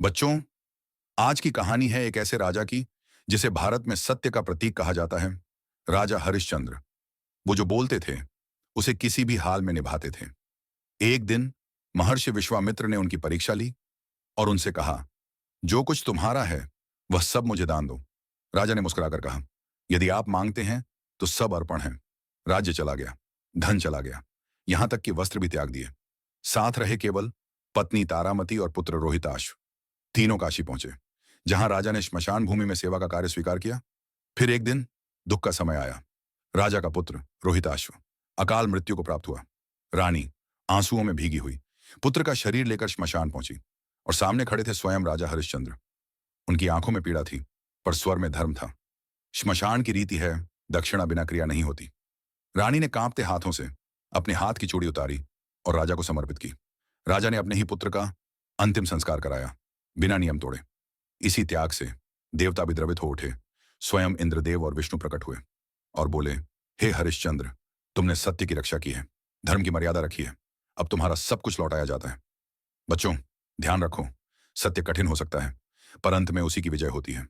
बच्चों, आज की कहानी है एक ऐसे राजा की जिसे भारत में सत्य का प्रतीक कहा जाता है। राजा हरिश्चंद्र। वो जो बोलते थे उसे किसी भी हाल में निभाते थे। एक दिन महर्षि विश्वामित्र ने उनकी परीक्षा ली और उनसे कहा, जो कुछ तुम्हारा है वह सब मुझे दान दो। राजा ने मुस्कुराकर कहा, यदि आप मांगते हैं तो सब अर्पण है। राज्य चला गया, धन चला गया, यहां तक कि वस्त्र भी त्याग दिए। साथ रहे केवल पत्नी तारामती और पुत्र रोहिताश्व। तीनों काशी पहुंचे, जहां राजा ने श्मशान भूमि में सेवा का कार्य स्वीकार किया। फिर एक दिन दुख का समय आया। राजा का पुत्र रोहिताश्व अकाल मृत्यु को प्राप्त हुआ। रानी आंसुओं में भीगी हुई पुत्र का शरीर लेकर श्मशान पहुंची और सामने खड़े थे स्वयं राजा हरिश्चंद्र। उनकी आंखों में पीड़ा थी, पर स्वर में धर्म था। श्मशान की रीति है, दक्षिणा बिना क्रिया नहीं होती। रानी ने कांपते हाथों से अपने हाथ की चूड़ी उतारी और राजा को समर्पित की। राजा ने अपने ही पुत्र का अंतिम संस्कार कराया, बिना नियम तोड़े। इसी त्याग से देवता भी द्रवित हो उठे। स्वयं इंद्रदेव और विष्णु प्रकट हुए और बोले, हे हरिश्चंद्र, तुमने सत्य की रक्षा की है, धर्म की मर्यादा रखी है, अब तुम्हारा सब कुछ लौटाया जाता है। बच्चों, ध्यान रखो, सत्य कठिन हो सकता है, पर अंत में उसी की विजय होती है।